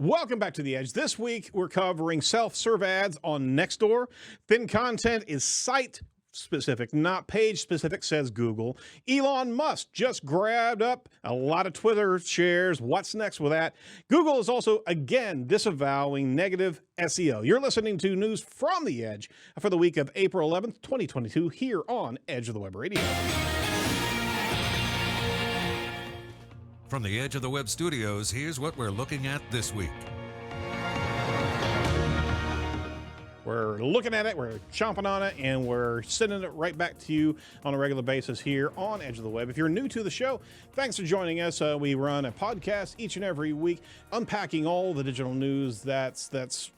Welcome back to The Edge. This week, we're covering self-serve ads on Nextdoor. Thin content is site-specific, not page-specific, says Google. Elon Musk just grabbed up a lot of Twitter shares. What's next with that? Google is also, again, disavowing negative SEO. You're listening to news from The Edge for the week of April 11th, 2022, here on Edge of the Web Radio. From the Edge of the Web studios, here's what we're looking at this week. We're looking at it, we're chomping on it, and we're sending it right back to you on a regular basis here on Edge of the Web. If you're new to the show, thanks for joining us. We run a podcast each and every week, unpacking all the digital news that's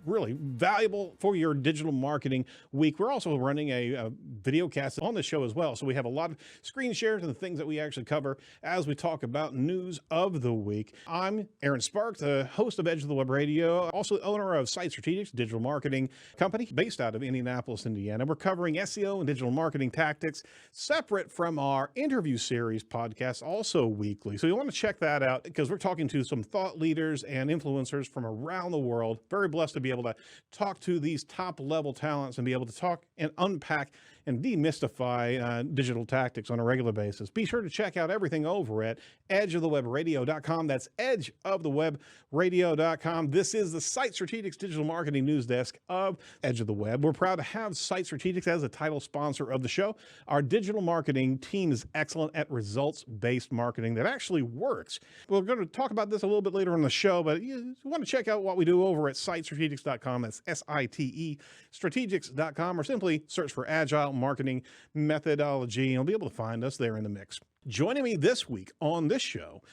really valuable for your digital marketing week. We're also running a video cast on the show as well. So we have a lot of screen shares and the things that we actually cover as we talk about news of the week. I'm Aaron Spark, the host of Edge of the Web Radio, also owner of Site Strategics, digital marketing company based out of Indianapolis, Indiana. We're covering SEO and digital marketing tactics separate from our interview series podcast, also weekly. So you want to check that out because we're talking to some thought leaders and influencers from around the world. Very blessed to be able to talk to these top level talents and be able to talk and unpack and demystify digital tactics on a regular basis. Be sure to check out everything over at edgeofthewebradio.com. That's edgeofthewebradio.com. This is the Site Strategics digital marketing news desk of Edge of the Web. We're proud to have Site Strategics as a title sponsor of the show. Our digital marketing team is excellent at results-based marketing that actually works. We're going to talk about this a little bit later in the show, but you want to check out what we do over at sitestrategics.com. That's S-I-T-E, strategics.com, or simply search for Agile Marketing Methodology, and you'll be able to find us there in the mix. Joining me this week on this show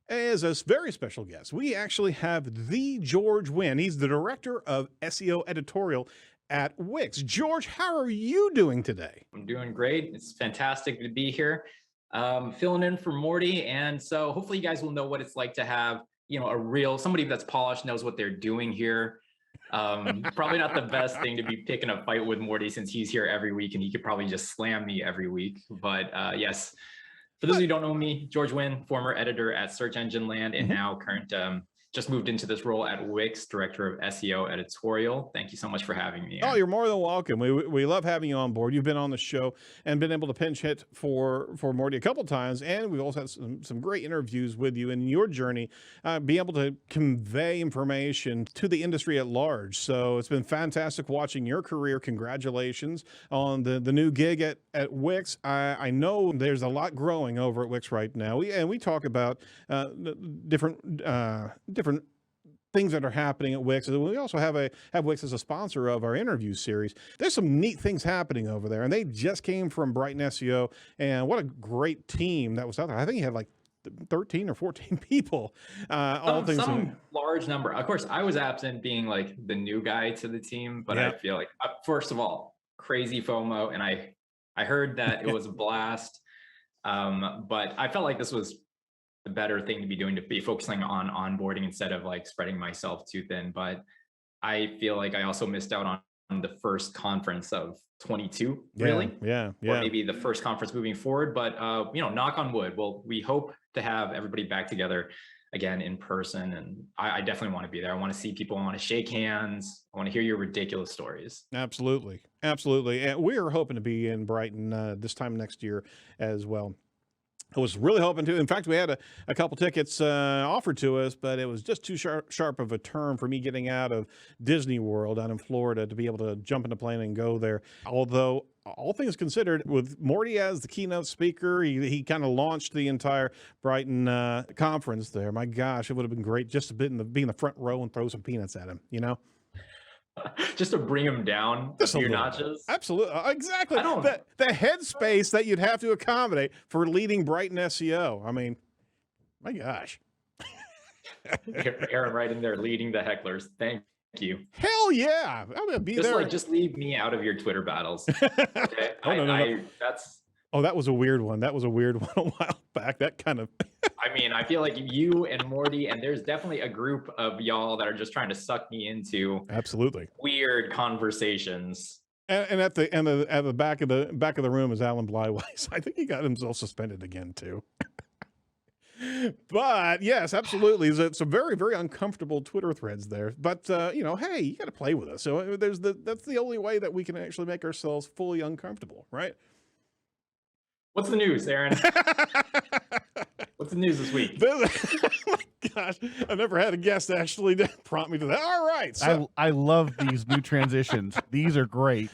is a very special guest. We actually have the George Wynn. He's the director of SEO editorial at Wix. George, how are you doing today? I'm doing great. It's fantastic to be here. Filling in for Morty, and so hopefully you guys will know what it's like to have, somebody that's polished, knows what they're doing here. Probably not the best thing to be picking a fight with Morty since he's here every week and he could probably just slam me every week. But yes, for those who don't know me, George Wynn, former editor at Search Engine Land and now current, just moved into this role at Wix, director of SEO editorial. Thank you so much for having me. Oh, you're more than welcome. We love having you on board. You've been on the show and been able to pinch hit for Morty a couple times, and we've also had some great interviews with you in your journey, be able to convey information to the industry at large. So it's been fantastic watching your career. Congratulations on the new gig at Wix. I know there's a lot growing over at Wix right now. We talk about different things that are happening at Wix. We also have Wix as a sponsor of our interview series. There's some neat things happening over there, and they just came from Brighton SEO, and what a great team that was out there. I think you had like 13 or 14 people. Some large number. Of course, I was absent being like the new guy to the team, but I feel like, first of all, crazy FOMO, and I heard that it was a blast, but I felt like this was the better thing to be doing, to be focusing on onboarding instead of like spreading myself too thin. But I feel like I also missed out on the first conference of 22, really. Yeah. Or maybe the first conference moving forward. But, knock on wood. Well, we hope to have everybody back together again in person. And I definitely want to be there. I want to see people. I want to shake hands. I want to hear your ridiculous stories. Absolutely. And we're hoping to be in Brighton this time next year as well. I was really hoping to. In fact, we had a couple tickets offered to us, but it was just too sharp of a turn for me getting out of Disney World down in Florida to be able to jump in a plane and go there. Although, all things considered, with Morty as the keynote speaker, he kind of launched the entire Brighton conference there. My gosh, it would have been great just to be in the front row and throw some peanuts at him, Just to bring him down a few notches. Absolutely. Exactly. The headspace that you'd have to accommodate for leading Brighton SEO. I mean, my gosh. Aaron right in there leading the hecklers. Thank you. Hell yeah. I'm going to be there. Just leave me out of your Twitter battles. Okay? No. That was a weird one. That was a weird one a while back. That kind of... I mean, I feel like you and Morty, and there's definitely a group of y'all that are just trying to suck me into absolutely weird conversations. And at the back of the room is Alan Blywise. I think he got himself suspended again too. But yes, absolutely. It's a very, very uncomfortable Twitter threads there. But you know, hey, you got to play with us. So that's the only way that we can actually make ourselves fully uncomfortable, right? What's the news, Aaron? What's the news this week? Oh my gosh, I've never had a guest actually prompt me to that. All right, so I love these new transitions. These are great.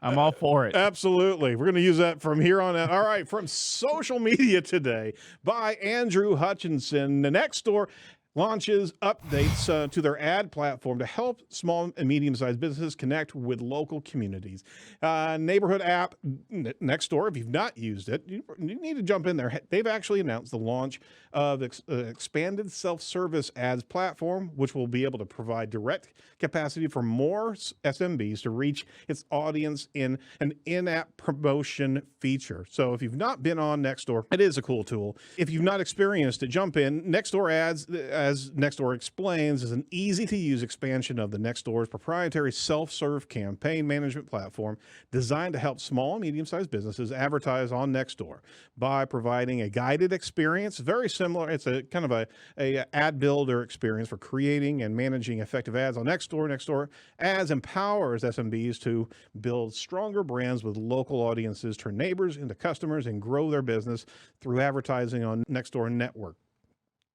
I'm all for it. absolutely, we're going to use that from here on out. All right, from social media today by Andrew Hutchinson, the Nextdoor launches updates to their ad platform to help small and medium-sized businesses connect with local communities. Neighborhood app Nextdoor, if you've not used it, you need to jump in there. They've actually announced the launch of expanded self-service ads platform, which will be able to provide direct capacity for more SMBs to reach its audience in an in-app promotion feature. So if you've not been on Nextdoor, it is a cool tool. If you've not experienced it, jump in. Nextdoor ads, as Nextdoor explains, is an easy-to-use expansion of the Nextdoor's proprietary self-serve campaign management platform designed to help small and medium-sized businesses advertise on Nextdoor by providing a guided experience. Very similar. It's a kind of a ad builder experience for creating and managing effective ads on Nextdoor. Nextdoor ads empowers SMBs to build stronger brands with local audiences, turn neighbors into customers, and grow their business through advertising on Nextdoor network,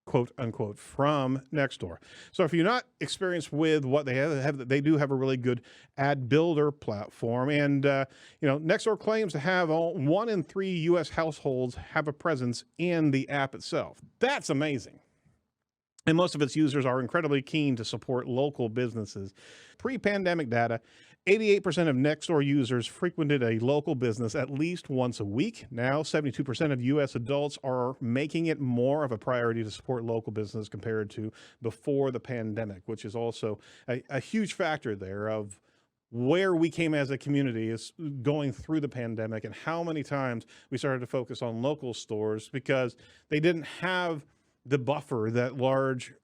quote unquote, from Nextdoor. So if you're not experienced with what they do have a really good ad builder platform. And, you know, Nextdoor claims to have 1 in 3 U.S. households have a presence in the app itself. That's amazing. And most of its users are incredibly keen to support local businesses. Pre-pandemic data, 88% of Nextdoor users frequented a local business at least once a week. Now, 72% of U.S. adults are making it more of a priority to support local business compared to before the pandemic, which is also a huge factor there of where we came as a community is going through the pandemic and how many times we started to focus on local stores because they didn't have the buffer that large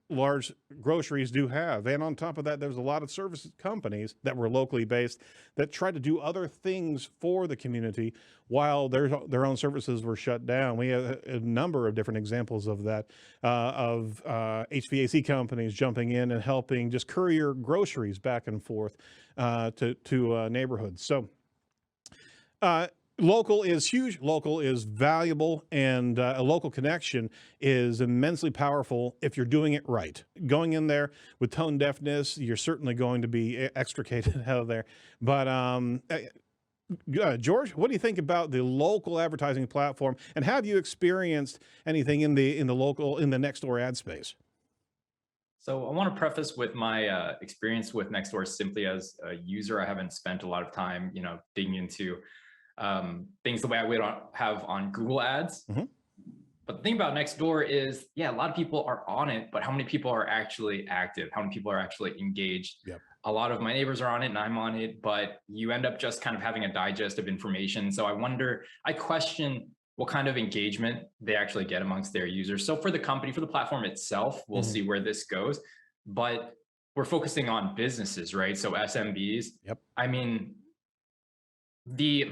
groceries do have. And on top of that, there's a lot of service companies that were locally based that tried to do other things for the community while their own services were shut down. We have a number of different examples of that, of HVAC companies jumping in and helping just courier groceries back and forth to neighborhoods. So local is huge, local is valuable, and a local connection is immensely powerful if you're doing it right. Going in there with tone deafness, you're certainly going to be extricated out of there. But George, what do you think about the local advertising platform, and have you experienced anything in the Nextdoor ad space? So I want to preface with my experience with Nextdoor simply as a user. I haven't spent a lot of time, you know, digging into things the way I would have on Google Ads. Mm-hmm. But the thing about Nextdoor is, yeah, a lot of people are on it, but how many people are actually active? How many people are actually engaged? Yep. A lot of my neighbors are on it and I'm on it, but you end up just kind of having a digest of information. So I question what kind of engagement they actually get amongst their users. So for the company, for the platform itself, we'll see where this goes, but we're focusing on businesses, right? So SMBs. Yep. I mean, the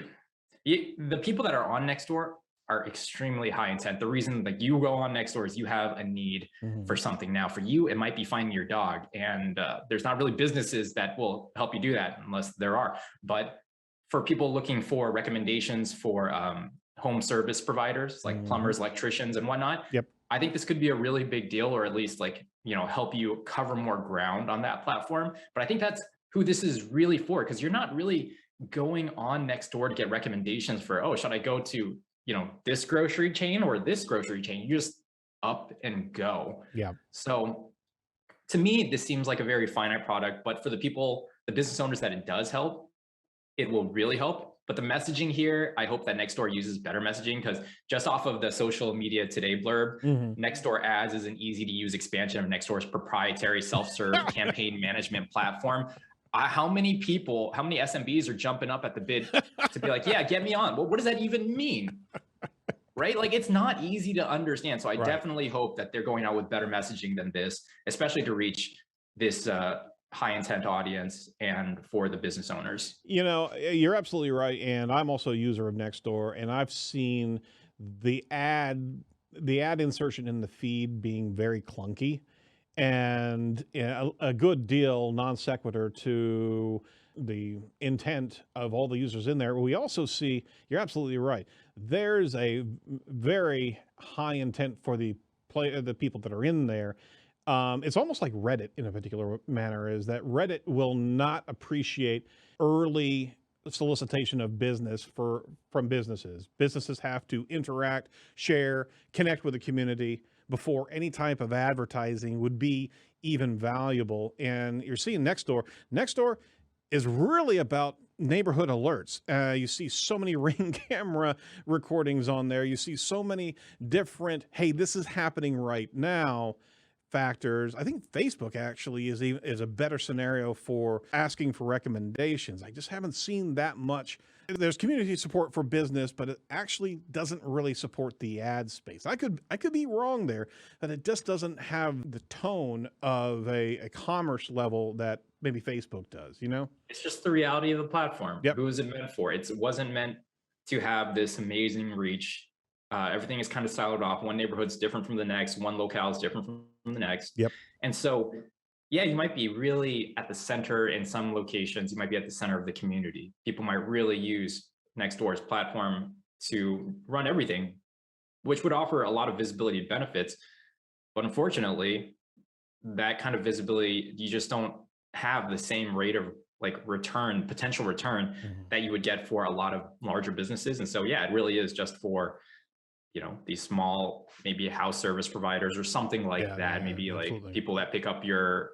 people that are on Nextdoor are extremely high intent. The reason that you go on Nextdoor is you have a need for something. Now for you, it might be finding your dog, and there's not really businesses that will help you do that unless there are. But for people looking for recommendations for home service providers like plumbers, electricians, and whatnot, I think this could be a really big deal, or at least like, you know, help you cover more ground on that platform. But I think that's who this is really for, because you're not really going on Nextdoor to get recommendations for, oh, should I go to, you know, this grocery chain or this grocery chain? You just up and go. Yeah. So to me, this seems like a very finite product, but for the people, the business owners that it does help, it will really help. But the messaging here, I hope that Nextdoor uses better messaging, because just off of the social media today blurb, Nextdoor ads is an easy to use expansion of Nextdoor's proprietary self-serve campaign management platform. How many SMBs are jumping up at the bid to be like, yeah, get me on? Well, what does that even mean? Right? Like, it's not easy to understand. So I definitely hope that they're going out with better messaging than this, especially to reach this high intent audience and for the business owners. You know, you're absolutely right. And I'm also a user of Nextdoor, and I've seen the ad the ad insertion in the feed being very clunky, and a good deal non sequitur to the intent of all the users in there. We also see, you're absolutely right, there's a very high intent for the people that are in there. It's almost like Reddit in a particular manner, is that Reddit will not appreciate early solicitation of business from businesses. Businesses have to interact, share, connect with the community before any type of advertising would be even valuable. And you're seeing Nextdoor. Nextdoor is really about neighborhood alerts. You see so many Ring camera recordings on there. You see so many different, hey, this is happening right now factors. I think Facebook actually is a better scenario for asking for recommendations. I just haven't seen that much. There's community support for business, but it actually doesn't really support the ad space. I could be wrong there, but it just doesn't have the tone of a commerce level that maybe Facebook does, you know? It's just the reality of the platform. Yep. Who is it meant for? It wasn't meant to have this amazing reach. Everything is kind of siloed off. One neighborhood's different from the next. One locale is different from the next. Yep. And so, yeah, you might be really at the center in some locations. You might be at the center of the community. People might really use Nextdoor's platform to run everything, which would offer a lot of visibility benefits. But unfortunately, that kind of visibility, you just don't have the same rate of like potential return that you would get for a lot of larger businesses. And so, yeah, it really is just for, these small, maybe house service providers or something like that. Maybe absolutely. Like people that pick up your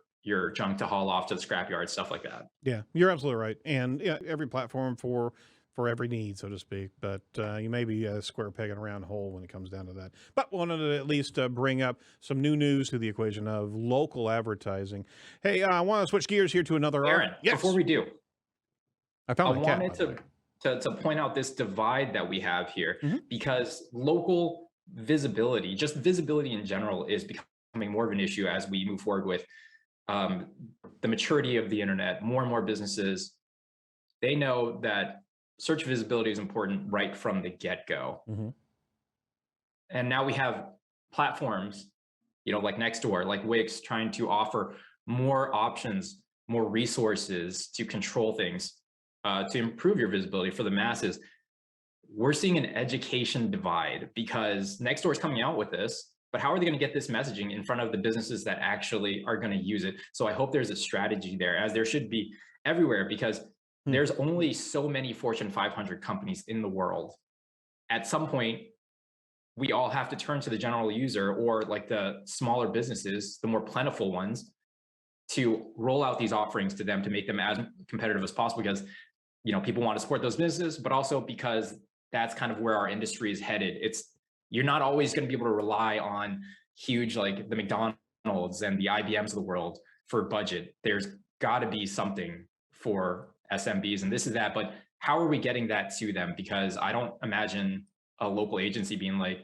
junk to haul off to the scrapyard, stuff like that. Yeah, you're absolutely right. And yeah, every platform for every need, so to speak. But you may be a square peg in a round hole when it comes down to that. But wanted to at least bring up some new news to the equation of local advertising. Hey, I want to switch gears here to another. Aaron, yes. Before we do, I wanted to point out this divide that we have here, because local visibility, just visibility in general, is becoming more of an issue as we move forward with the maturity of the internet. More and more businesses, they know that search visibility is important right from the get-go. And now we have platforms, like Nextdoor, like Wix, trying to offer more options, more resources to control things, to improve your visibility for the masses. We're seeing an education divide because Nextdoor is coming out with this, but how are they going to get this messaging in front of the businesses that actually are going to use it? So I hope there's a strategy there, as there should be everywhere, because there's only so many Fortune 500 companies in the world. At some point, we all have to turn to the general user, or like the smaller businesses, the more plentiful ones, to roll out these offerings to them to make them as competitive as possible, because people want to support those businesses, but also because that's kind of where our industry is headed. You're not always going to be able to rely on huge, like the McDonald's and the IBMs of the world for budget. There's got to be something for SMBs, and this is that. But how are we getting that to them? Because I don't imagine a local agency being like,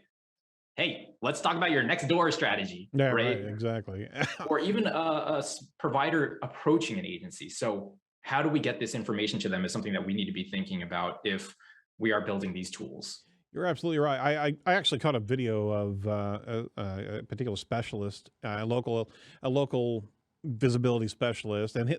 hey, let's talk about your Nextdoor strategy. Yeah, right, exactly. Or even a provider approaching an agency. So how do we get this information to them is something that we need to be thinking about if we are building these tools. You're absolutely right. I actually caught a video of a particular specialist, a local visibility specialist, and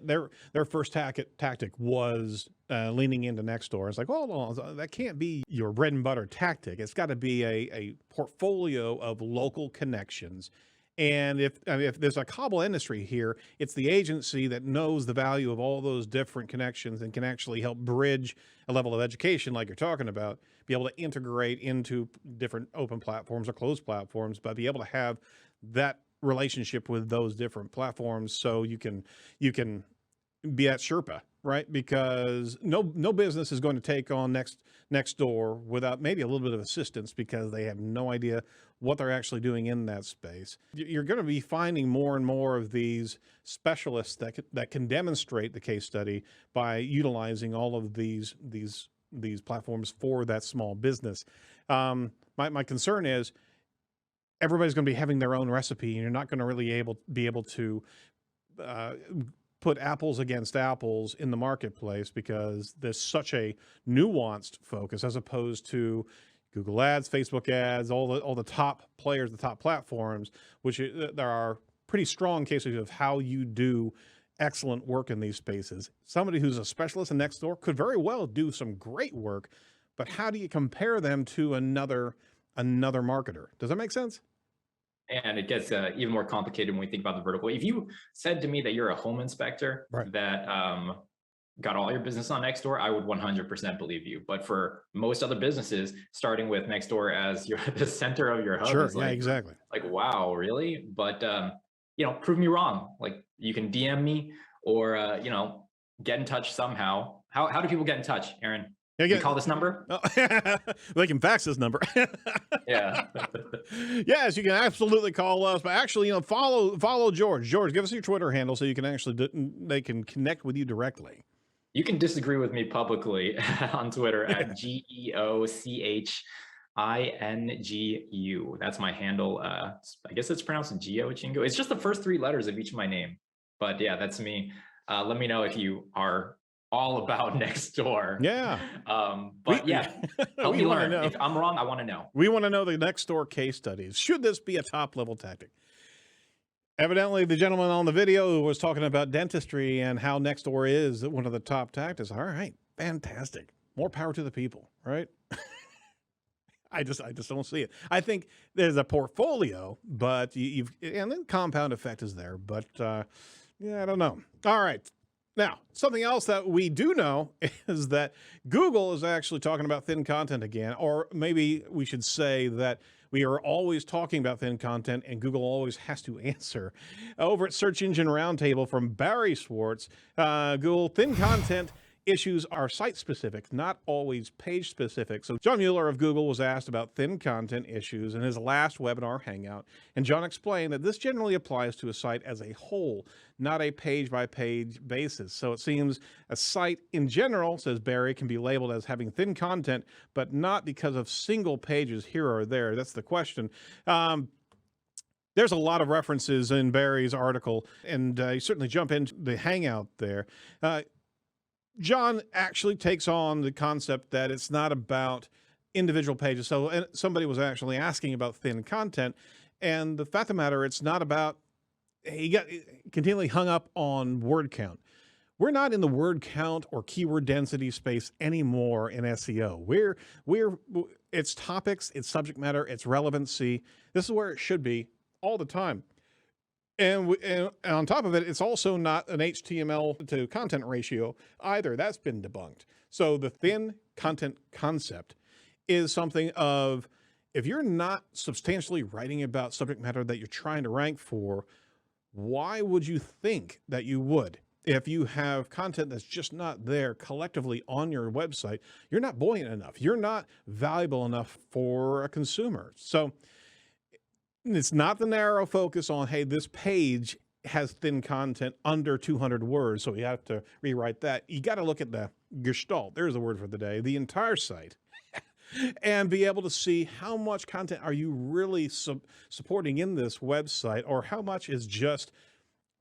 their first tactic was leaning into Nextdoor. It's like, oh, no, that can't be your bread and butter tactic. It's got to be a portfolio of local connections. And if there's a cobble industry here, it's the agency that knows the value of all those different connections and can actually help bridge a level of education like you're talking about, be able to integrate into different open platforms or closed platforms, but be able to have that relationship with those different platforms so you can be at Sherpa, right? Because no business is going to take on Nextdoor without maybe a little bit of assistance, because they have no idea what they're actually doing in that space. You're going to be finding more and more of these specialists that can demonstrate the case study by utilizing all of these platforms for that small business. My concern is everybody's going to be having their own recipe, and you're not going to really be able to put apples against apples in the marketplace, because there's such a nuanced focus as opposed to Google Ads, Facebook Ads, all the top players, the top platforms, which there are pretty strong cases of how you do excellent work in these spaces. Somebody who's a specialist in Nextdoor could very well do some great work, but how do you compare them to another marketer? Does that make sense? And it gets even more complicated when we think about the vertical. If you said to me that you're a home inspector Right. that got all your business on Nextdoor, I would 100% believe you. But for most other businesses, starting with Nextdoor as the center of your hub, Sure. is Yeah, exactly. like, wow, really? But prove me wrong. Like, you can DM me or get in touch somehow. How do people get in touch, Aaron? You call this number? Oh, they can fax this number. Yeah. Yes, you can absolutely call us. But actually, follow George. George, give us your Twitter handle so you can they can connect with you directly. You can disagree with me publicly on Twitter at GeoChingu. That's my handle. I guess it's pronounced GeoChingu. It's just the first 3 letters of each of my name. But yeah, that's me. Let me know if you are all about Nextdoor. Yeah. Help me learn. If I'm wrong, I want to know. We want to know the Nextdoor case studies. Should this be a top level tactic? Evidently, the gentleman on the video was talking about dentistry and how Nextdoor is one of the top tactics. All right, fantastic. More power to the people, right? I just don't see it. I think there's a portfolio, but and the compound effect is there. But I don't know. All right. Now, something else that we do know is that Google is actually talking about thin content again, or maybe we should say that we are always talking about thin content and Google always has to answer. Over at Search Engine Roundtable from Barry Schwartz, Google thin content issues are site-specific, not always page-specific. So John Mueller of Google was asked about thin content issues in his last webinar hangout, and John explained that this generally applies to a site as a whole, not a page-by-page basis. So it seems a site in general, says Barry, can be labeled as having thin content, but not because of single pages here or there. That's the question. There's a lot of references in Barry's article, and you certainly jump into the hangout there. John actually takes on the concept that it's not about individual pages. So somebody was actually asking about thin content, and the fact of the matter, it's not about, he got continually hung up on word count. We're not in the word count or keyword density space anymore in SEO. It's topics, it's subject matter, it's relevancy. This is where it should be all the time. And on top of it, it's also not an HTML to content ratio either. That's been debunked. So the thin content concept is something of, if you're not substantially writing about subject matter that you're trying to rank for, why would you think that you would? If you have content that's just not there collectively on your website, you're not buoyant enough. You're not valuable enough for a consumer. So it's not the narrow focus on, hey, this page has thin content under 200 words, so you have to rewrite that. You got to look at the gestalt, there's a word for the day, the entire site, and be able to see how much content are you really supporting in this website, or how much is just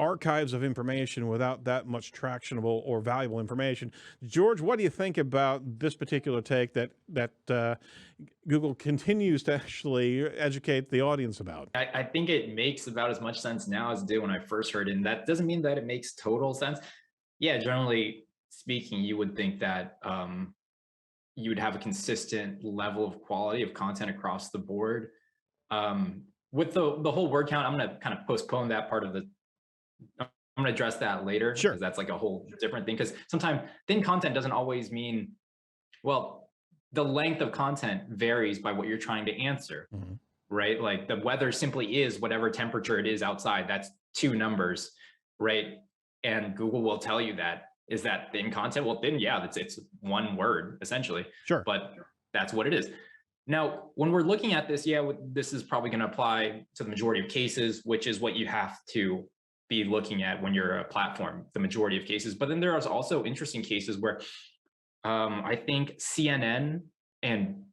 archives of information without that much tractionable or valuable information. George, what do you think about this particular take that Google continues to actually educate the audience about? I think it makes about as much sense now as it did when I first heard it. And that doesn't mean that it makes total sense. Yeah, generally speaking, you would think that you would have a consistent level of quality of content across the board. With the whole word count, I'm going to kind of postpone that part of I'm going to address that later. Sure. Because that's like a whole different thing. Because sometimes thin content doesn't always mean, well, the length of content varies by what you're trying to answer, right? Like the weather simply is whatever temperature it is outside. That's 2 numbers, right? And Google will tell you that. Is that thin content? Well, thin, yeah, it's 1 word essentially. Sure. But that's what it is. Now, when we're looking at this, yeah, this is probably going to apply to the majority of cases, which is what you have to be looking at when you're a platform, the majority of cases. But then there are also interesting cases where I think CNN, and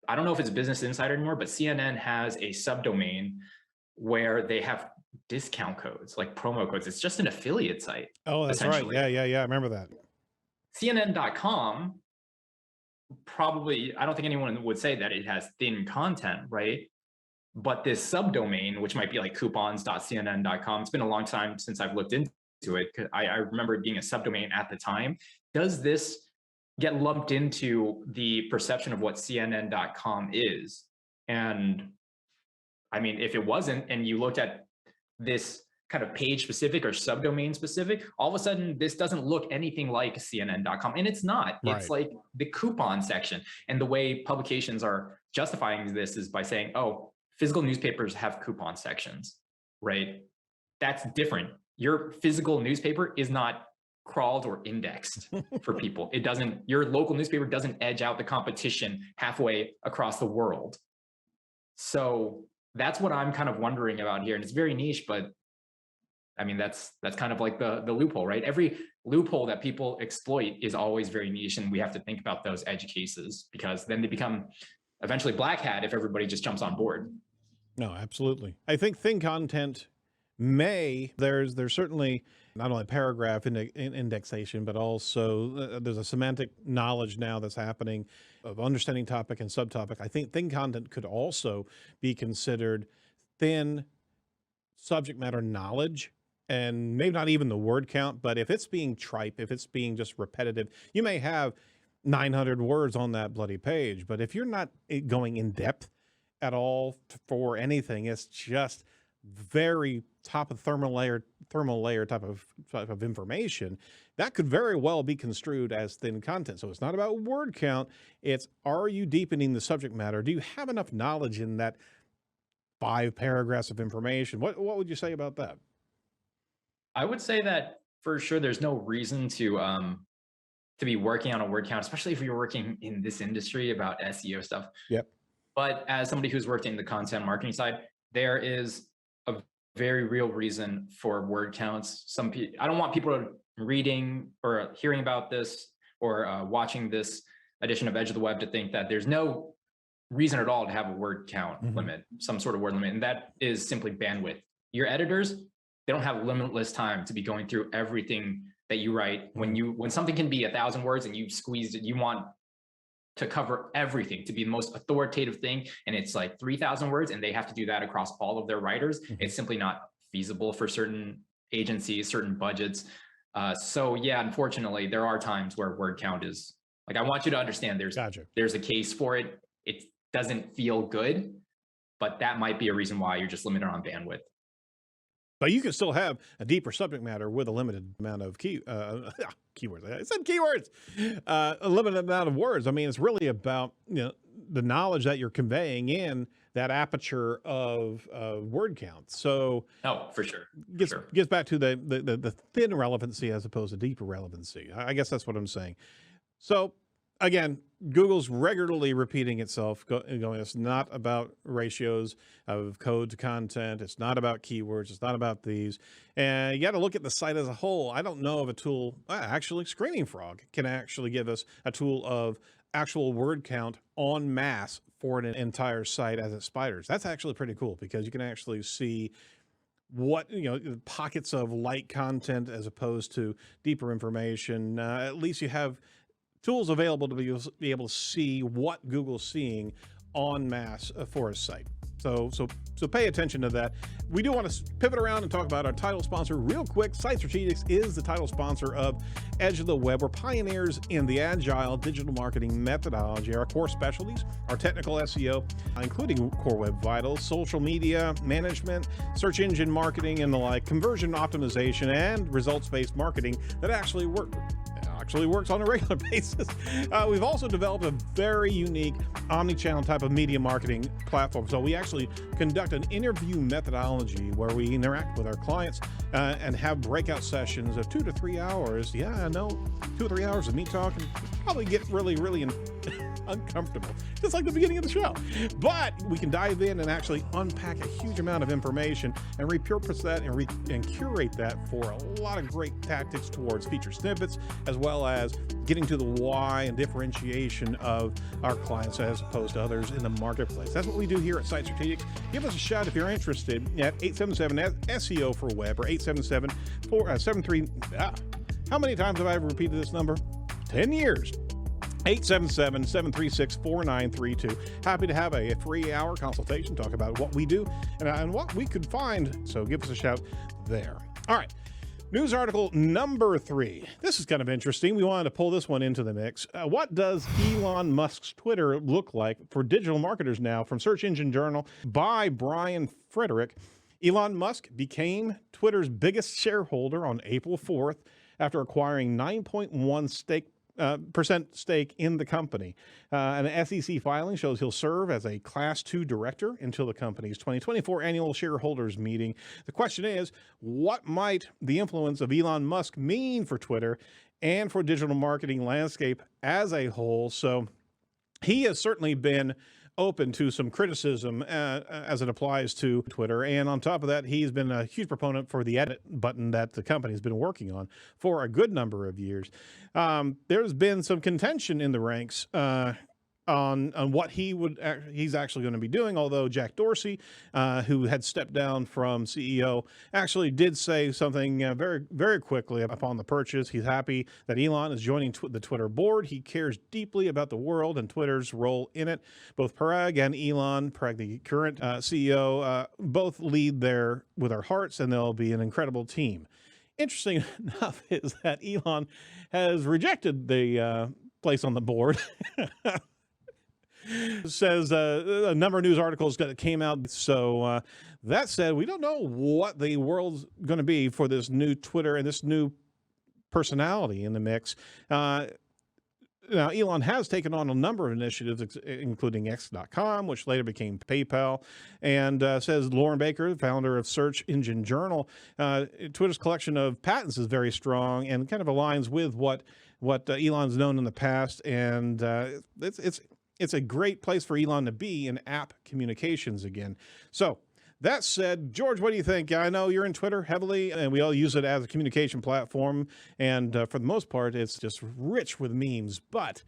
I don't know if it's Business Insider anymore, but CNN has a subdomain where they have discount codes, like promo codes. It's just an affiliate site. Oh, that's right. Yeah. I remember that. CNN.com probably, I don't think anyone would say that it has thin content, right? But this subdomain, which might be like coupons.cnn.com, it's been a long time since I've looked into it. I remember it being a subdomain at the time. Does this get lumped into the perception of what CNN.com is? And I mean, if it wasn't, and you looked at this kind of page specific or subdomain specific, all of a sudden this doesn't look anything like CNN.com. And it's not. Right. It's like the coupon section. And the way publications are justifying this is by saying, oh, physical newspapers have coupon sections, right? That's different. Your physical newspaper is not crawled or indexed for people. It doesn't, your local newspaper doesn't edge out the competition halfway across the world. So that's what I'm kind of wondering about here. And it's very niche, but I mean, that's kind of like the loophole, right? Every loophole that people exploit is always very niche, and we have to think about those edge cases, because then they become eventually black hat if everybody just jumps on board. No, absolutely. I think thin content there's certainly not only paragraph indexation, but also there's a semantic knowledge now that's happening of understanding topic and subtopic. I think thin content could also be considered thin subject matter knowledge, and maybe not even the word count, but if it's being tripe, if it's being just repetitive, you may have 900 words on that bloody page, but if you're not going in depth at all for anything, it's just very top of thermal layer type of information, that could very well be construed as thin content. So it's not about word count. It's, are you deepening the subject matter? Do you have enough knowledge in that 5 paragraphs of information? What would you say about that? I would say that for sure, there's no reason to be working on a word count, especially if you're working in this industry about SEO stuff. Yep. But as somebody who's worked in the content marketing side, there is a very real reason for word counts. I don't want people reading or hearing about this or watching this edition of Edge of the Web to think that there's no reason at all to have a word count limit, some sort of word limit. And that is simply bandwidth. Your editors, they don't have limitless time to be going through everything that you write. When something can be 1,000 words and you've squeezed it, you want to cover everything, to be the most authoritative thing, and it's like 3,000 words, and they have to do that across all of their writers. It's simply not feasible for certain agencies, certain budgets. So yeah, unfortunately, there are times where word count is like, I want you to understand there's a case for it. It doesn't feel good, but that might be a reason why you're just limited on bandwidth. But you can still have a deeper subject matter with a limited amount of keywords. I said keywords. A limited amount of words. I mean, it's really about, you know, the knowledge that you're conveying in that aperture of word count. So, for sure. Gets back to the thin relevancy as opposed to deeper relevancy. I guess that's what I'm saying. So, again, Google's regularly repeating itself, going, it's not about ratios of code to content. It's not about keywords. It's not about these. And you got to look at the site as a whole. I don't know of a tool, actually Screaming Frog can actually give us a tool of actual word count en masse for an entire site as it spiders. That's actually pretty cool, because you can actually see what, pockets of light content as opposed to deeper information. At least you have tools available to be able to see what Google's seeing en masse for a site. So pay attention to that. We do want to pivot around and talk about our title sponsor real quick. Site Strategics is the title sponsor of Edge of the Web. We're pioneers in the agile digital marketing methodology. Our core specialties are technical SEO, including Core Web Vitals, social media management, search engine marketing, and the like, conversion optimization, and results-based marketing that actually works on a regular basis. We've also developed a very unique omni-channel type of media marketing platform. So we actually conduct an interview methodology where we interact with our clients and have breakout sessions of 2 to 3 hours. Yeah, I know, 2 or 3 hours of me talking probably get really, really uncomfortable, just like the beginning of the show. But we can dive in and actually unpack a huge amount of information and repurpose that and curate that for a lot of great tactics towards feature snippets, as well as getting to the why and differentiation of our clients as opposed to others in the marketplace. That's what we do here at Site Strategics. Give us a shout if you're interested at 877-SEO for web or 877-473. How many times have I ever repeated this number? 10 years. 877-736-4932. Happy to have a free-hour consultation, talk about what we do and what we could find. So give us a shout there. All right. News article number 3. This is kind of interesting. We wanted to pull this one into the mix. What does Elon Musk's Twitter look like for digital marketers now? From Search Engine Journal by Brian Frederick. Elon Musk became Twitter's biggest shareholder on April 4th after acquiring 9.1% stake in the company. An SEC filing shows he'll serve as a Class 2 director until the company's 2024 annual shareholders meeting. The question is, what might the influence of Elon Musk mean for Twitter and for digital marketing landscape as a whole? So he has certainly been open to some criticism as it applies to Twitter. And on top of that, he's been a huge proponent for the edit button that the company's been working on for a good number of years. There's been some contention in the ranks on what he's actually going to be doing, although Jack Dorsey, who had stepped down from CEO, actually did say something very, very quickly upon the purchase. He's happy that Elon is joining the Twitter board. He cares deeply about the world and Twitter's role in it. Both Parag and Elon, Parag, the current CEO, both lead there with our hearts, and they'll be an incredible team. Interesting enough is that Elon has rejected the place on the board. Says a number of news articles that came out. So that said, we don't know what the world's going to be for this new Twitter and this new personality in the mix. Now, Elon has taken on a number of initiatives, including X.com, which later became PayPal, and says Lauren Baker, founder of Search Engine Journal, Twitter's collection of patents is very strong and kind of aligns with what Elon's known in the past, and it's a great place for Elon to be in app communications again. So that said, George, what do you think? I know you're in Twitter heavily, and we all use it as a communication platform. And for the most part, it's just rich with memes. But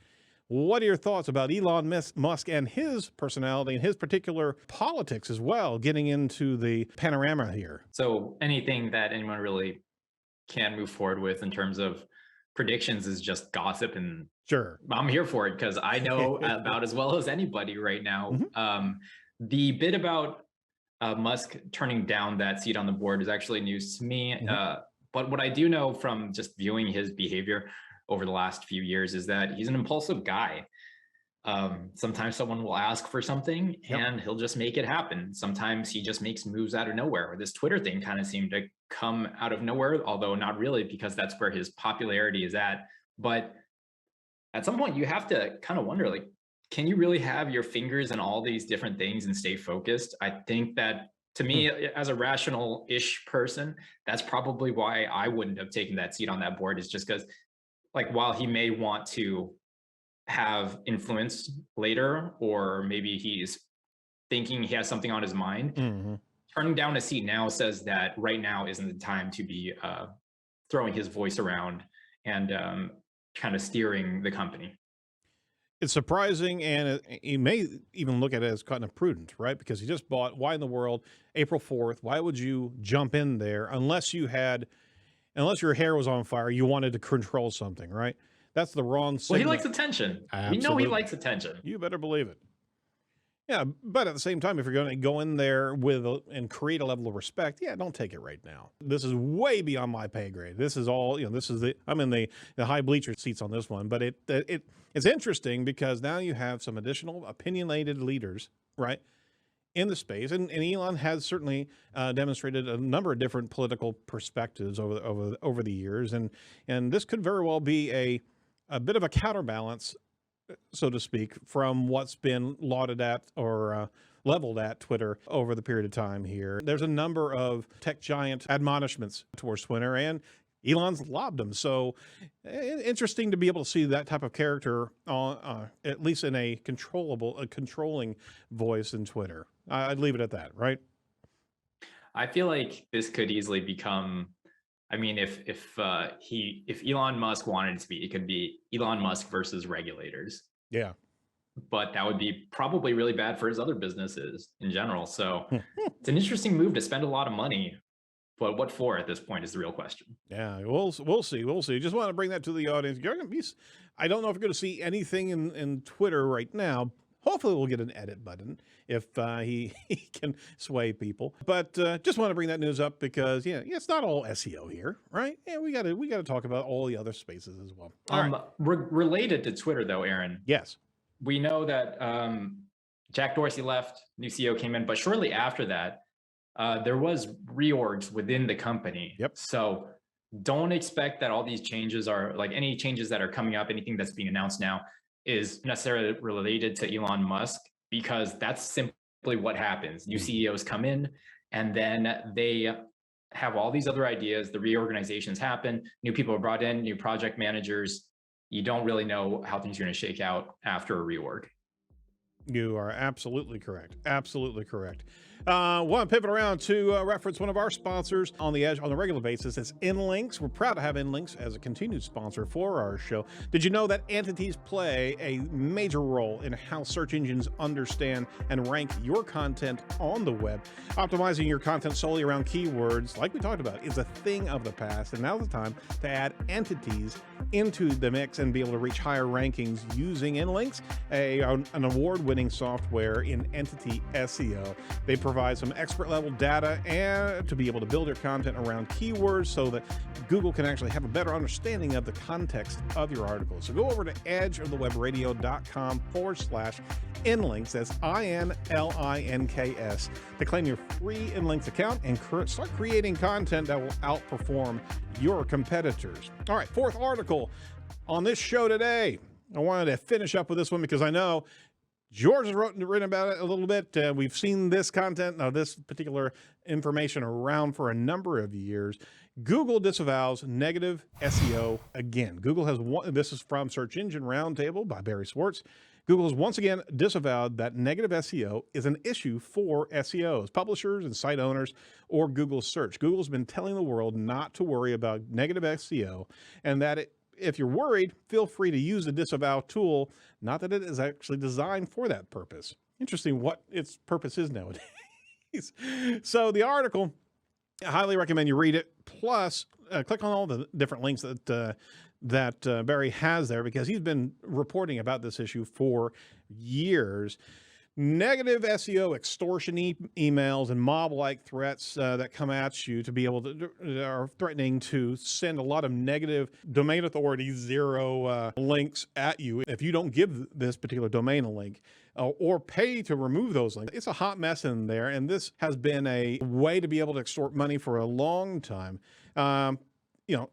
what are your thoughts about Elon Musk and his personality and his particular politics as well, getting into the panorama here? So anything that anyone really can move forward with in terms of predictions is just gossip, and sure, I'm here for it because I know about as well as anybody right now. Mm-hmm. The bit about Musk turning down that seat on the board is actually news to me. Mm-hmm. But what I do know from just viewing his behavior over the last few years is that he's an impulsive guy. Sometimes someone will ask for something and he'll just make it happen. Sometimes he just makes moves out of nowhere. This Twitter thing kind of seemed to come out of nowhere, although not really, because that's where his popularity is at. But at some point you have to kind of wonder, like, can you really have your fingers in all these different things and stay focused? I think that, to me, as a rational-ish person, that's probably why I wouldn't have taken that seat on that board, is just because, like, while he may want to have influence later, or maybe he's thinking he has something on his mind, turning down a seat now says that right now isn't the time to be throwing his voice around and kind of steering the company. It's surprising, and you may even look at it as kind of prudent, right? Because he just bought, why in the world, April 4th, why would you jump in there unless your hair was on fire, you wanted to control something, right? That's the wrong signal. Well, he likes attention. Absolutely. We know he likes attention. You better believe it. Yeah, but at the same time, if you're going to go in there and create a level of respect, don't take it right now. This is way beyond my pay grade. This is all, I'm in the high bleacher seats on this one, but it's interesting because now you have some additional opinionated leaders, right, in the space, and Elon has certainly demonstrated a number of different political perspectives over the years, and this could very well be a bit of a counterbalance, so to speak, from what's been lauded at or leveled at Twitter over the period of time here. There's a number of tech giant admonishments towards Twitter, and Elon's lobbed them. So interesting to be able to see that type of character on, at least in a controlling voice in Twitter. I'd leave it at that, right? I feel like this could easily become, I mean, if Elon Musk wanted it to be, it could be Elon Musk versus regulators. Yeah. But that would be probably really bad for his other businesses in general. So it's an interesting move to spend a lot of money But what for at this point is the real question. Yeah, we'll see. We'll see. Just want to bring that to the audience. You're gonna be, I don't know if you're going to see anything in Twitter right now. Hopefully, we'll get an edit button if he can sway people. But just want to bring that news up because it's not all SEO here, right? Yeah, we got to talk about all the other spaces as well. Related to Twitter, though, Aaron. Yes, we know that Jack Dorsey left, new CEO came in, but shortly after that, there was reorgs within the company. Yep. So don't expect that all these changes are like any changes that are coming up, anything that's being announced now is necessarily related to Elon Musk, because that's simply what happens. New CEOs come in and then they have all these other ideas. The reorganizations happen. New people are brought in, new project managers. You don't really know how things are going to shake out after a reorg. You are absolutely correct. Absolutely correct. Want to pivot around to reference one of our sponsors on the Edge on a regular basis. It's InLinks. We're proud to have InLinks as a continued sponsor for our show. Did you know that entities play a major role in how search engines understand and rank your content on the web? Optimizing your content solely around keywords, like we talked about, is a thing of the past, and now's the time to add entities into the mix and be able to reach higher rankings using InLinks, an award-winning software in entity SEO. They provide some expert level data and to be able to build your content around keywords so that Google can actually have a better understanding of the context of your article. So go over to edgeofthewebradio.com/InLinks, that's INLINKS, to claim your free InLinks account and start creating content that will outperform your competitors. All right, fourth article on this show today. I wanted to finish up with this one because I know George has written about it a little bit. We've seen this content, this particular information around for a number of years. Google disavows negative SEO again. Google has this is from Search Engine Roundtable by Barry Schwartz. Google has once again disavowed that negative SEO is an issue for SEOs, publishers, and site owners, or Google search. Google's been telling the world not to worry about negative SEO, and that if you're worried, feel free to use the disavow tool, not that it is actually designed for that purpose. Interesting what its purpose is nowadays. So the article, I highly recommend you read it. Plus, click on all the different links that Barry has there, because he's been reporting about this issue for years. Negative SEO, extortion emails, and mob-like threats that come at you to be able to are threatening to send a lot of negative domain authority zero links at you if you don't give this particular domain a link or pay to remove those links. It's a hot mess in there, and this has been a way to be able to extort money for a long time.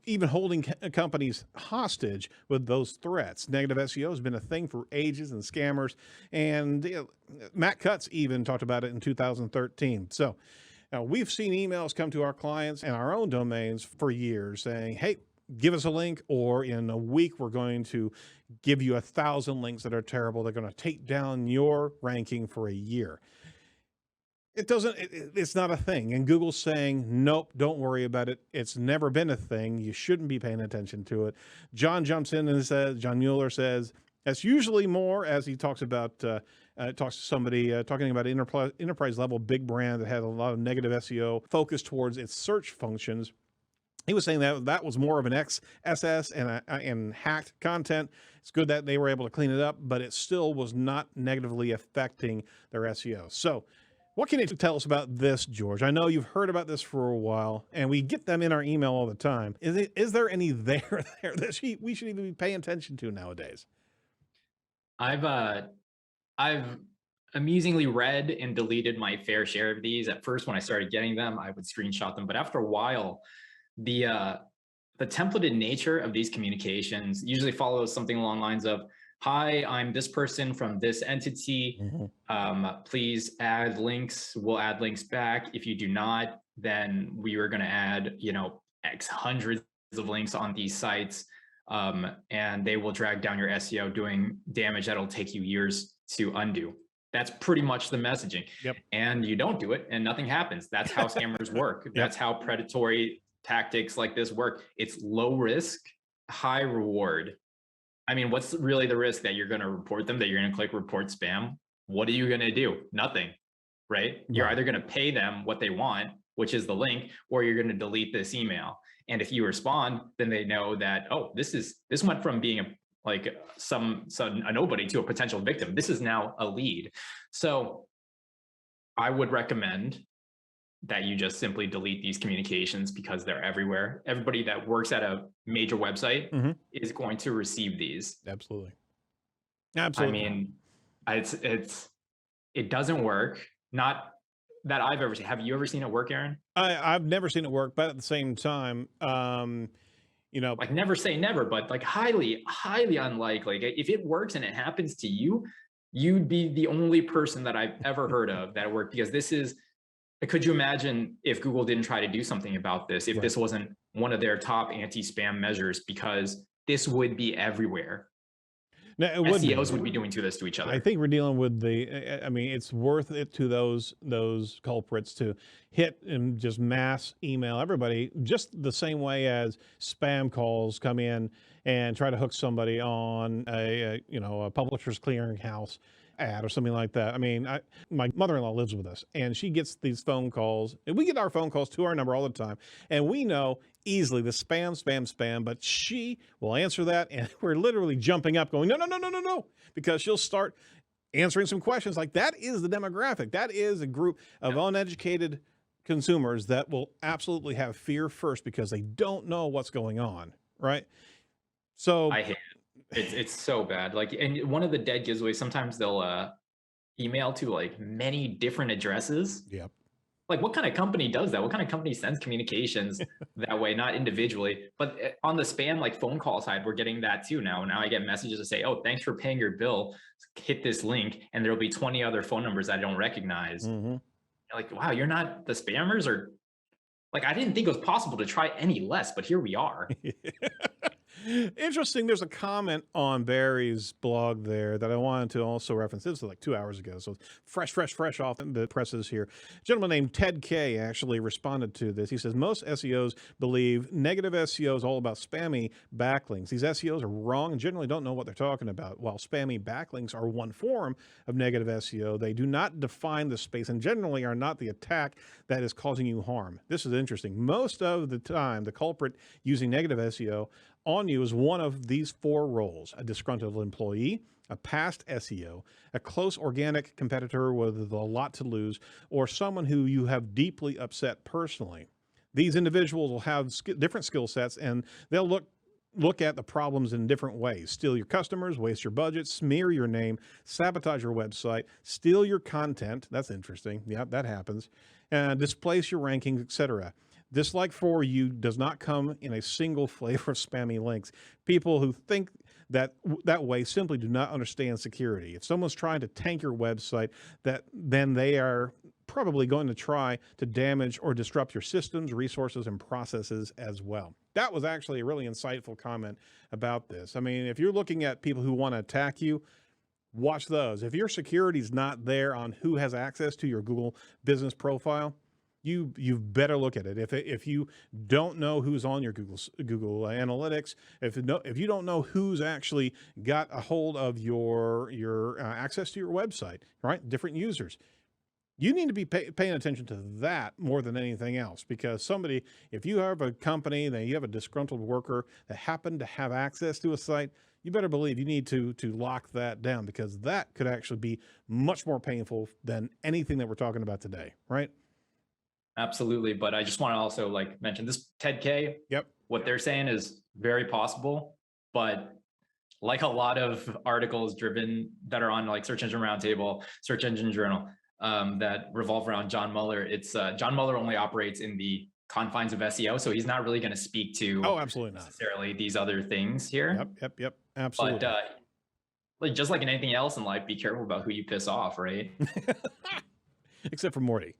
Even holding companies hostage with those threats. Negative SEO has been a thing for ages, and scammers. And Matt Cutts even talked about it in 2013. So we've seen emails come to our clients and our own domains for years saying, hey, give us a link, or in a week, we're going to give you 1,000 links that are terrible. They're going to take down your ranking for a year. It's not a thing. And Google's saying, nope, don't worry about it. It's never been a thing. You shouldn't be paying attention to it. John jumps in and says, John Mueller says, that's usually more, as he talks about, talks to somebody talking about an enterprise level big brand that had a lot of negative SEO focused towards its search functions. He was saying that was more of an XSS and hacked content. It's good that they were able to clean it up, but it still was not negatively affecting their SEO. So what can you tell us about this, George? I know you've heard about this for a while, and we get them in our email all the time. Is there any there that we should even be paying attention to nowadays? I've amusingly read and deleted my fair share of these. At first, when I started getting them, I would screenshot them, but after a while, the templated nature of these communications usually follows something along the lines of, hi, I'm this person from this entity. Please add links. We'll add links back. If you do not, then we are going to add, X hundreds of links on these sites, and they will drag down your SEO, doing damage that'll take you years to undo. That's pretty much the messaging. Yep. And you don't do it and nothing happens. That's how scammers work. Yep. That's how predatory tactics like this work. It's low risk, high reward. I mean, what's really the risk? That you're going to report them, that you're going to click report spam? What are you going to do? Nothing, right? You're either going to pay them what they want, which is the link, or you're going to delete this email. And if you respond, then they know that, oh, this went from being a nobody to a potential victim. This is now a lead. So I would recommend that you just simply delete these communications because they're everywhere. Everybody that works at a major website is going to receive these. Absolutely. I mean, it doesn't work. Not that I've ever seen. Have you ever seen it work, Aaron? I've never seen it work, but at the same time, like never say never, but like highly, highly unlikely. Like if it works and it happens to you, you'd be the only person that I've ever heard of that it worked, because this is, could you imagine if Google didn't try to do something about this, if this wasn't one of their top anti-spam measures, because this would be everywhere. Now, SEOs would be doing this to each other. I think we're dealing with it's worth it to those culprits to hit and just mass email everybody, just the same way as spam calls come in and try to hook somebody on a publisher's clearinghouse ad or something like that. I mean, my mother-in-law lives with us, and she gets these phone calls, and we get our phone calls to our number all the time, and we know easily the spam, but she will answer that, and we're literally jumping up going, no, because she'll start answering some questions like that. Is the demographic. That is a group of uneducated consumers that will absolutely have fear first because they don't know what's going on, right? So I hate it. It's so bad. Like, and one of the dead giveaways, sometimes they'll email to like many different addresses. Yep. Like, what kind of company does that? What kind of company sends communications that way, not individually? But on the spam, like phone call side, we're getting that too now. Now I get messages that say, oh, thanks for paying your bill. Hit this link, and there'll be 20 other phone numbers that I don't recognize. You're like, wow, you're not the spammers? Or like, I didn't think it was possible to try any less, but here we are. Interesting. There's a comment on Barry's blog there that I wanted to also reference. This was like 2 hours ago, so fresh off the presses here. A gentleman named Ted K actually responded to this. He says, most SEOs believe negative SEO is all about spammy backlinks. These SEOs are wrong and generally don't know what they're talking about. While spammy backlinks are one form of negative SEO, they do not define the space and generally are not the attack that is causing you harm. This is interesting. Most of the time, the culprit using negative SEO on you is one of these four roles: a disgruntled employee, a past SEO, a close organic competitor with a lot to lose, or someone who you have deeply upset personally. These individuals will have different skill sets, and they'll look at the problems in different ways: steal your customers, waste your budget, smear your name, sabotage your website, steal your content. That's interesting. Yeah, that happens. And displace your rankings, etc. Dislike for you does not come in a single flavor of spammy links. People who think that way simply do not understand security. If someone's trying to tank your website, then they are probably going to try to damage or disrupt your systems, resources, and processes as well. That was actually a really insightful comment about this. I mean, if you're looking at people who want to attack you, watch those. If your security is not there on who has access to your Google business profile, you better look at it. If you don't know who's on your Google Analytics, if you don't know who's actually got a hold of your access to your website, right? Different users, you need to be paying attention to that more than anything else, because if you have a company that you have a disgruntled worker that happened to have access to a site, you better believe you need to lock that down, because that could actually be much more painful than anything that we're talking about today, right? Absolutely. But I just want to also mention this Ted K. Yep. What they're saying is very possible, but like a lot of articles that are on Search Engine Roundtable, Search Engine Journal, that revolve around John Mueller, it's John Mueller only operates in the confines of SEO, so he's not really going to speak to absolutely not necessarily these other things here. Yep. Absolutely. But just like in anything else in life, be careful about who you piss off, right? Except for Morty.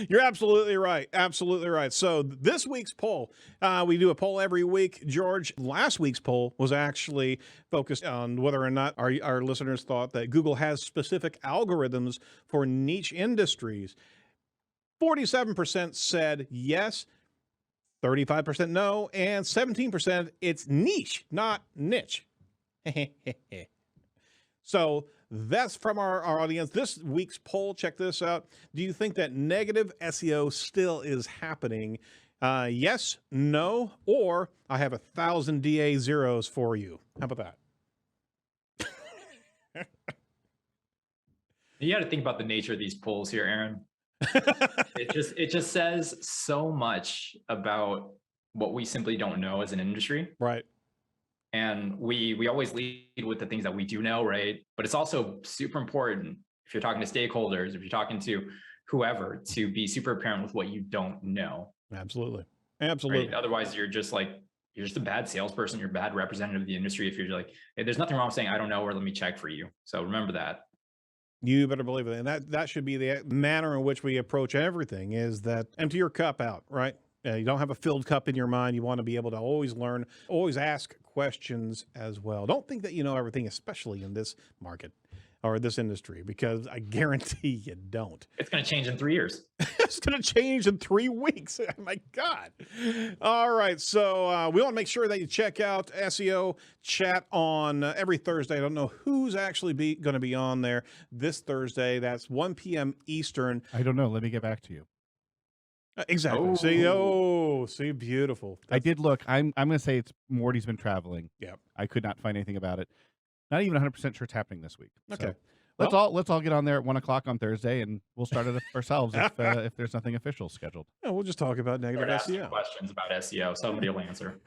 You're absolutely right. Absolutely right. So this week's poll, we do a poll every week. George, last week's poll was actually focused on whether or not our listeners thought that Google has specific algorithms for niche industries. 47% said yes, 35% no, and 17% it's niche, not niche. So That's from our audience. This week's poll, check this out. Do you think that negative SEO still is happening? Yes, no, or I have 1,000 DA zeros for you. How about that? You got to think about the nature of these polls here, Aaron. It just says so much about what we simply don't know as an industry. Right. And we always lead with the things that we do know, right? But it's also super important if you're talking to stakeholders, if you're talking to whoever, to be super apparent with what you don't know. Absolutely. Absolutely. Right? Otherwise, you're just a bad salesperson. You're a bad representative of the industry. If you're like, hey, there's nothing wrong with saying, I don't know, or let me check for you. So remember that. You better believe it. And that should be the manner in which we approach everything, is that empty your cup out, right? You don't have a filled cup in your mind. You want to be able to always learn, always ask questions as well. Don't think that you know everything, especially in this market or this industry, because I guarantee you don't. It's going to change in 3 years. It's going to change in 3 weeks. Oh my God. All right. So we want to make sure that you check out SEO Chat on every Thursday. I don't know who's actually going to be on there this Thursday. That's 1 p.m. Eastern. I don't know. Let me get back to you. Exactly. See, beautiful. I did look. I'm going to say it's Morty's been traveling. Yep. I could not find anything about it. Not even 100% sure it's happening this week. Okay. So let's all get on there at 1 o'clock on Thursday, and we'll start it ourselves if there's nothing official scheduled. Yeah, we'll just talk about negative Start asking SEO. questions about SEO. Somebody will answer.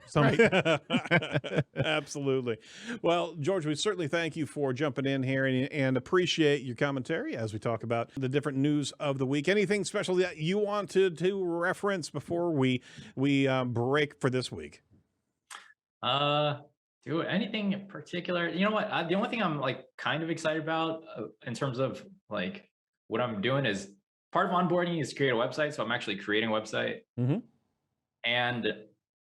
Absolutely. Well, George, we certainly thank you for jumping in here and appreciate your commentary as we talk about the different news of the week. Anything special that you wanted to reference before we break for this week? Do anything in particular? You know what? The only thing I'm kind of excited about in terms of what I'm doing is part of onboarding is create a website. So I'm actually creating a website, and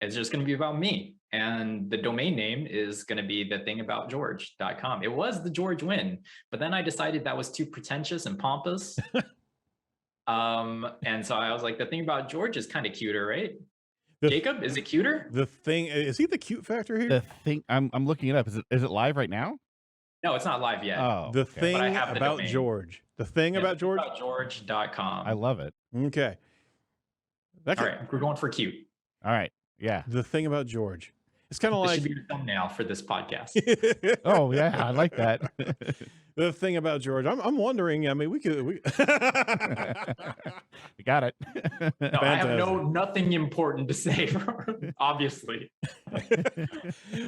it's just going to be about me. And the domain name is going to be thethingaboutgeorge.com. It was the George Win, but then I decided that was too pretentious and pompous. And so I was like, the thing about George is kind of cuter, right? Jacob, is it cuter? The thing, is he the cute factor here? The thing, I'm looking it up. Is it live right now? No, it's not live yet. Oh, the thing the about domain. George. The thing about George? George.com. I love it. Okay. All right, we're going for cute. All right. Yeah. The thing about George. It's kind of This like should be your thumbnail for this podcast. Oh, yeah. I like that. The thing about George. I'm wondering, I mean, we We got it. No, I have nothing important to say, obviously.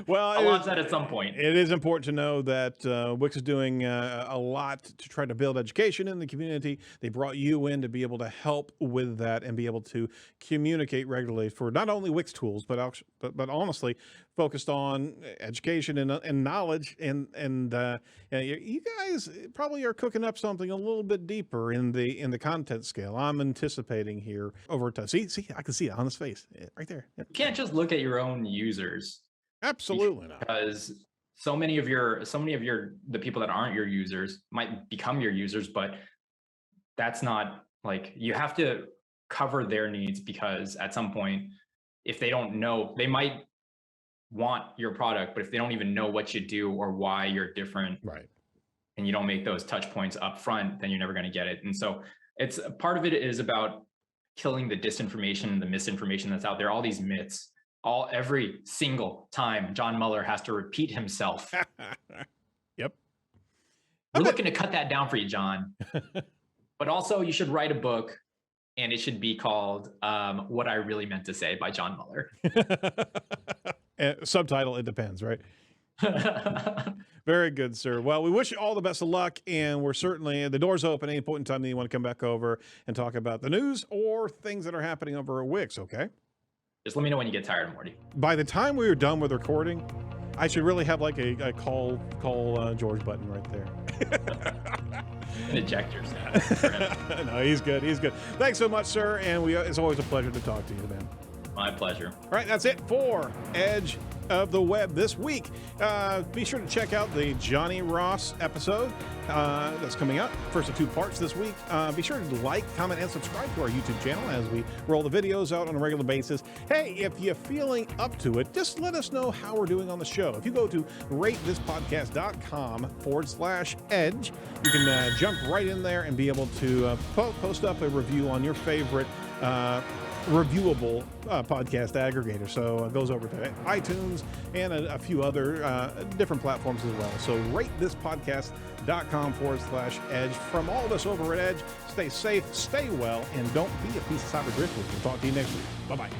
Well, I'll launch that at some point. It is important to know that Wix is doing a lot to try to build education in the community. They brought you in to be able to help with that and be able to communicate regularly for not only Wix tools, but honestly focused on education and knowledge. And you guys probably are cooking up something a little bit deeper in the content scale. I'm anticipating here over time. See, I can see it on his face right there. Yep. You can't just look at your own users. Absolutely not. Because so many of the people that aren't your users might become your users, but that's not you have to cover their needs, because at some point, if they don't know, they might want your product, but if they don't even know what you do or why you're different, right, and you don't make those touch points up front, then you're never going to get it. And so it's part of it is about killing the disinformation and the misinformation that's out there, all these myths. Every single time John Mueller has to repeat himself. Yep. We're looking to cut that down for you, John. But also you should write a book, and it should be called What I Really Meant to Say by John Mueller. Subtitle, it depends, right? Very good, sir. Well, we wish you all the best of luck, and we're certainly, the door's open at any point in time that you want to come back over and talk about the news or things that are happening over at Wix, okay? Just let me know when you get tired, Morty. By the time we were done with recording, I should really have a call George button right there. An ejector sound. No, he's good. He's good. Thanks so much, sir. And it's always a pleasure to talk to you, man. My pleasure. All right, that's it for Edge of the web this week. Be sure to check out the Johnny Ross episode that's coming up. First of 2 parts this week. Be sure to like, comment, and subscribe to our YouTube channel as we roll the videos out on a regular basis. Hey, if you're feeling up to it, just let us know how we're doing on the show. If you go to ratethispodcast.com/edge, you can jump right in there and be able to post up a review on your favorite reviewable podcast aggregator. So it goes over to iTunes and a few other different platforms as well. So ratethispodcast.com/edge. From all of us over at Edge, stay safe, stay well, and don't be a piece of cyber driftwood. We'll talk to you next week. Bye-bye.